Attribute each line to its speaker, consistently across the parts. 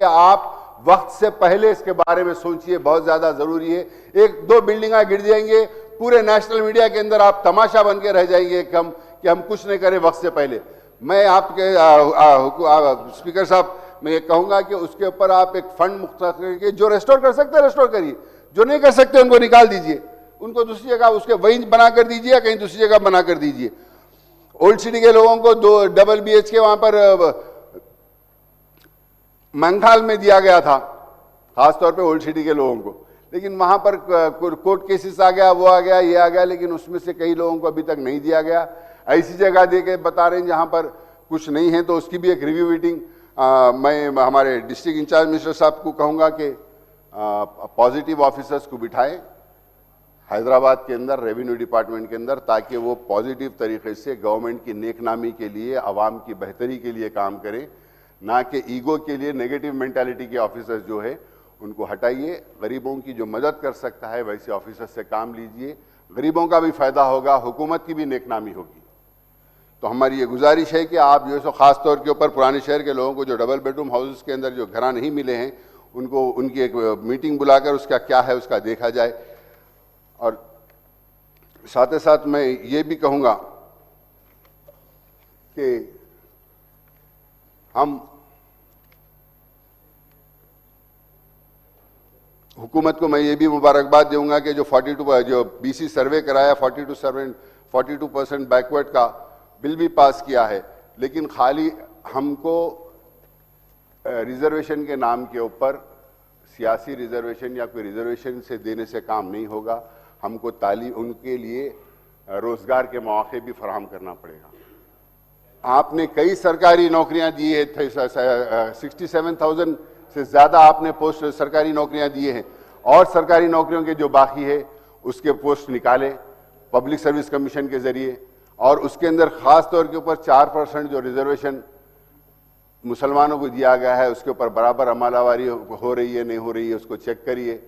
Speaker 1: आप वक्त से पहले इसके बारे में सोचिए, बहुत ज्यादा जरूरी है। एक दो बिल्डिंगा गिर जाएंगे, पूरे नेशनल मीडिया के अंदर आप तमाशा बन के रह जाएंगे कि हम कुछ नहीं करें वक्त से पहले। मैं आपके स्पीकर साहब, मैं ये कहूंगा कि उसके ऊपर आप एक फंड मुक्त करके जो रेस्टोर कर सकते हैं रेस्टोर करिए, जो नहीं कर सकते उनको निकाल दीजिए, उनको दूसरी जगह उसके वही बना कर दीजिए या कहीं दूसरी जगह बना कर दीजिए। ओल्ड सिटी के लोगों को 2 डबल BHK वहां पर मंगाल में दिया गया था, खासतौर पे ओल्ड सिटी के लोगों को, लेकिन वहां पर कोर्ट केसेस आ गया, वो आ गया, ये आ गया, लेकिन उसमें से कई लोगों को अभी तक नहीं दिया गया। ऐसी जगह दे के बता रहे हैं जहां पर कुछ नहीं है, तो उसकी भी एक रिव्यू मीटिंग मैं हमारे डिस्ट्रिक्ट इंचार्ज मिनिस्टर साहब को कहूंगा कि पॉजिटिव ऑफिसर्स को बिठाएं हैदराबाद के अंदर, रेवेन्यू डिपार्टमेंट के अंदर, ताकि वो पॉजिटिव तरीके से गवर्नमेंट की नेकनामी के लिए, आवाम की बेहतरी के लिए काम करें, ना कि ईगो के लिए। नेगेटिव मेंटालिटी के ऑफिसर्स जो है उनको हटाइए। गरीबों की जो मदद कर सकता है वैसे ऑफिसर्स से काम लीजिए, गरीबों का भी फायदा होगा, हुकूमत की भी नेकनामी होगी। तो हमारी ये गुजारिश है कि आप जो है सो खास तौर के ऊपर पुराने शहर के लोगों को जो डबल बेडरूम हाउसेस के अंदर जो घर नहीं मिले हैं, उनको उनकी एक मीटिंग बुलाकर उसका क्या है उसका देखा जाए। और साथ ही साथ मैं ये भी कहूँगा कि हम हुकूमत को मैं ये भी मुबारकबाद दूंगा कि जो BC सर्वे कराया 42% बैकवर्ड का बिल भी पास किया है, लेकिन खाली हमको रिजर्वेशन के नाम के ऊपर सियासी रिजर्वेशन या कोई रिजर्वेशन से देने से काम नहीं होगा। हमको उनके लिए रोजगार के मौके भी फराहम करना पड़ेगा। आपने कई सरकारी नौकरियां दी है, 67,000 से ज्यादा आपने पोस्ट सरकारी नौकरियां दिए हैं, और सरकारी नौकरियों के जो बाकी है उसके पोस्ट निकाले पब्लिक सर्विस कमीशन के जरिए, और उसके अंदर खास तौर के ऊपर 4% जो रिजर्वेशन मुसलमानों को दिया गया है उसके ऊपर बराबर अमलावारी हो रही है नहीं हो रही है उसको चेक करिए।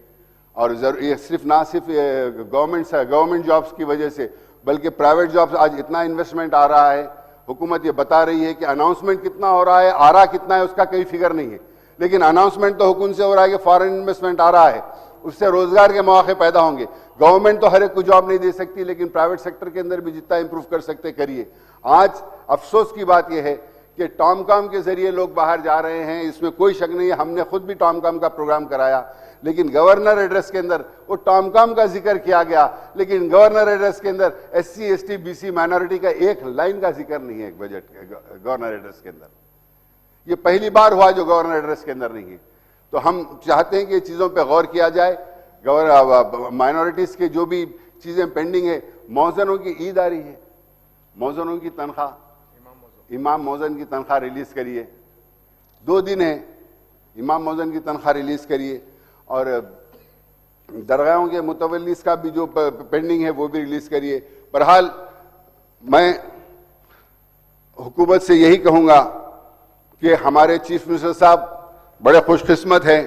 Speaker 1: और ये सिर्फ ना सिर्फ गवर्नमेंट जॉब्स की वजह से, बल्कि प्राइवेट जॉब्स आज इतना इन्वेस्टमेंट आ रहा है, हुकूमत ये बता रही है कि अनाउंसमेंट कितना हो रहा है, आ रहा कितना है उसका कोई फिगर नहीं है, लेकिन अनाउंसमेंट तो हुकूमत से हो रहा है कि फॉरेन इन्वेस्टमेंट आ रहा है, उससे रोजगार के मौके पैदा होंगे। गवर्नमेंट तो हर एक को जॉब नहीं दे सकती, लेकिन प्राइवेट सेक्टर के अंदर भी जितना इंप्रूव कर सकते करिए। आज अफसोस की बात यह है कि टॉमकॉम के जरिए लोग बाहर जा रहे हैं, इसमें कोई शक नहीं है, हमने खुद भी टॉमकॉम का प्रोग्राम कराया, लेकिन गवर्नर एड्रेस के अंदर वो टॉमकॉम का जिक्र किया गया, लेकिन गवर्नर एड्रेस के अंदर SC ST BC माइनॉरिटी का एक लाइन का जिक्र नहीं है बजट गवर्नर एड्रेस के अंदर। ये पहली बार हुआ जो गवर्नर एड्रेस के अंदर नहीं है। तो हम चाहते हैं कि चीजों पर गौर किया जाए। माइनॉरिटीज के जो भी चीजें पेंडिंग है, मौजनों की ईद आ रही है, मौजनों की तनख्वाह, इमाम मौजन की तनख्वाह रिलीज करिए, 2 दिन है, इमाम मौजन की तनख्वाह रिलीज करिए, और दरगाहों के मुतवल्लिस का भी जो पेंडिंग है वो भी रिलीज करिए। बहरहाल मैं हुकूमत से यही कहूंगा कि हमारे चीफ मिनिस्टर साहब बड़े खुशकिस्मत हैं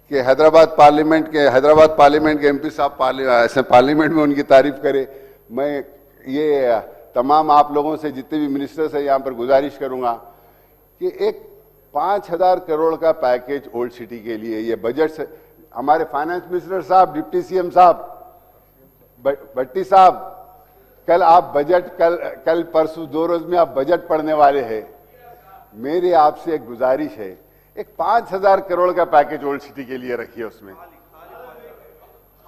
Speaker 1: कि हैदराबाद पार्लियामेंट के MP साहब पार्लियामेंट में उनकी तारीफ करे। मैं ये तमाम आप लोगों से जितने भी मिनिस्टर्स हैं यहाँ पर गुजारिश करूंगा कि एक 5,000 करोड़ का पैकेज ओल्ड सिटी के लिए, ये बजट से हमारे फाइनेंस मिनिस्टर साहब, डिप्टी CM साहब, भट्टी साहब, कल आप बजट कल परसों 2 रोज में आप बजट पढ़ने वाले हैं। मेरी आपसे एक गुजारिश है, एक 5,000 करोड़ का पैकेज ओल्ड सिटी के लिए रखिए, उसमें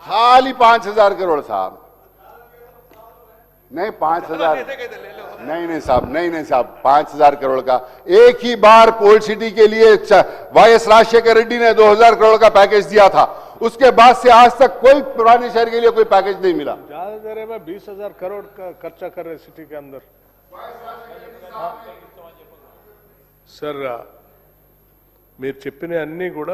Speaker 1: खाली 5,000 करोड़ साहब, नहीं 5,000 नहीं साहब 5,000 करोड़ का एक ही बार ओल्ड सिटी के लिए YS राजशेखर रेड्डी ने 2,000 करोड़ का पैकेज दिया था, उसके बाद से आज तक कोई पुराने शहर के लिए कोई पैकेज नहीं मिला।
Speaker 2: ज्यादा देर में 20,000 करोड़ का खर्चा कर रहे सिटी के अंदर। सर మీరు చెప్పిన అన్ని కూడా